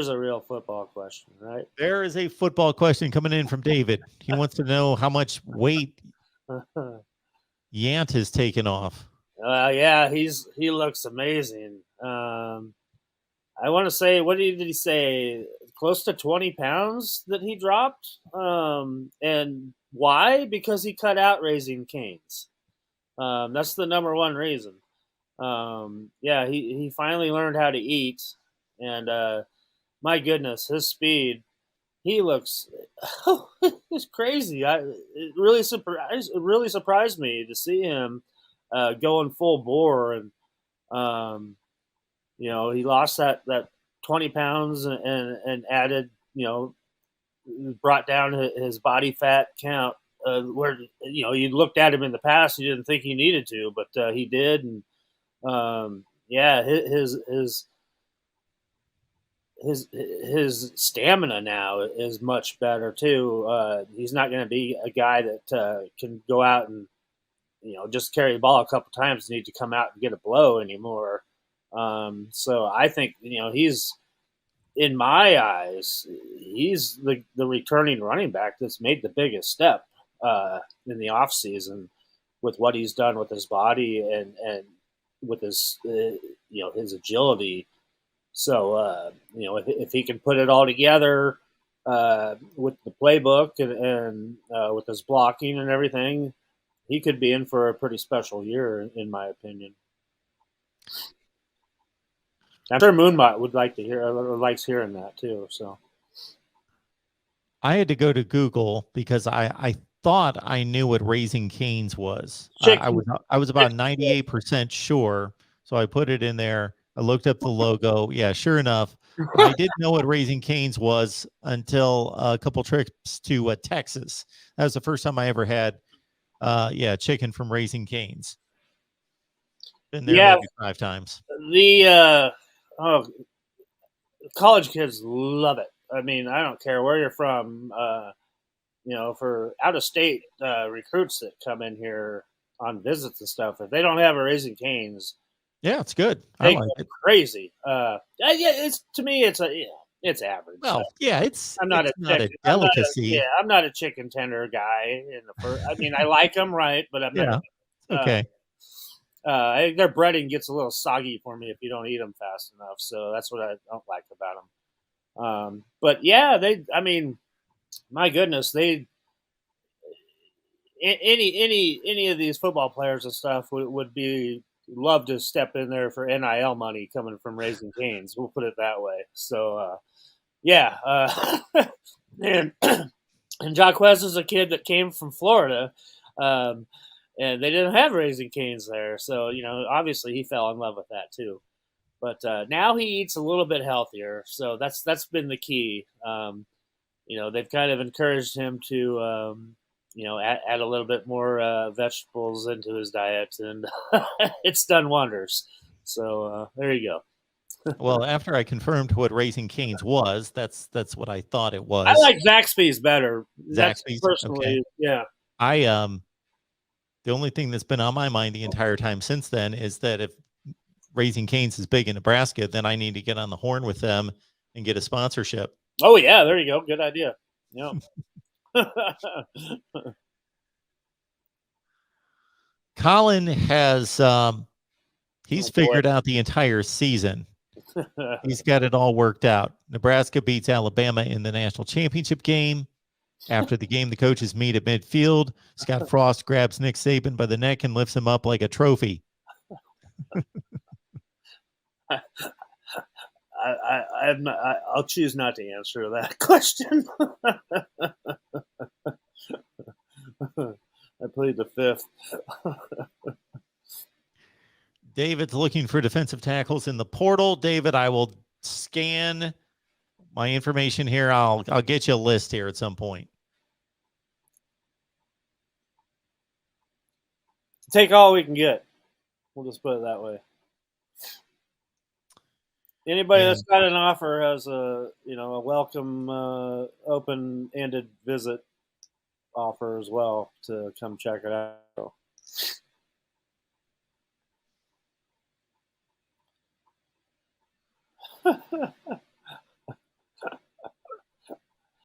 There's a real football question, right? There is a football question coming in from David. He wants to know how much weight Yant has taken off. Yeah, he looks amazing. I want to say, what did he say? Close to 20 pounds that he dropped. And why? Because he cut out Raising Cane's. That's the number one reason. Yeah, he finally learned how to eat, and my goodness, his speed. He looks, it's crazy. It really surprised me to see him going full bore, and he lost that 20 pounds and added, brought down his body fat count. Where you looked at him in the past, you didn't think he needed to, but he did, and yeah, his stamina now is much better too. He's not going to be a guy that can go out and just carry the ball a couple times and need to come out and get a blow anymore. So I think he's, in my eyes, he's the returning running back that's made the biggest step in the off season with what he's done with his body and with his his agility. So if he can put it all together with the playbook and with his blocking and everything, he could be in for a pretty special year, in my opinion. I'm sure Moonbot would like to hear or likes hearing that too. So I had to go to Google because I thought I knew what Raising Cane's was. I was about 98% sure, so I put it in there. I looked up the logo. Yeah, sure enough, I didn't know what Raising Cane's was until a couple trips to Texas. That was the first time I ever had, chicken from Raising Cane's. Been there maybe 5 times. The college kids love it. I mean, I don't care where you're from. For out of state recruits that come in here on visits and stuff, if they don't have a Raising Cane's, yeah, it's good. They go crazy. It's to me, it's average. Well, yeah, I'm not a delicacy. I'm not a chicken tender guy. I mean, I like them, right? But I'm not. Okay. Their breading gets a little soggy for me if you don't eat them fast enough. So that's what I don't like about them. But yeah, I mean, my goodness, any of these football players and stuff would be love to step in there for NIL money coming from Raising Cane's. We'll put it that way. So, and Jaquez is a kid that came from Florida, and they didn't have Raising Cane's there. So, obviously he fell in love with that too. But now he eats a little bit healthier. So that's been the key. They've kind of encouraged him to, add a little bit more vegetables into his diet, and it's done wonders. So there you go. Well, after I confirmed what Raising Cane's was, that's what I thought it was. I like Zaxby's better. Zaxby's, personally, okay. Yeah. The only thing that's been on my mind the entire time since then is that if Raising Cane's is big in Nebraska, then I need to get on the horn with them and get a sponsorship. Oh yeah, there you go. Good idea. Yeah. Colin has he's figured out the entire season. He's got it all worked out. Nebraska beats Alabama in the national championship game. After the game, the coaches meet at midfield. Scott Frost grabs Nick Saban by the neck and lifts him up like a trophy. I'll choose not to answer that question. I plead the fifth. David's looking for defensive tackles in the portal. David, I will scan my information here. I'll get you a list here at some point. Take all we can get. We'll just put it that way. Anybody that's got an offer has a welcome open-ended visit offer as well to come check it out.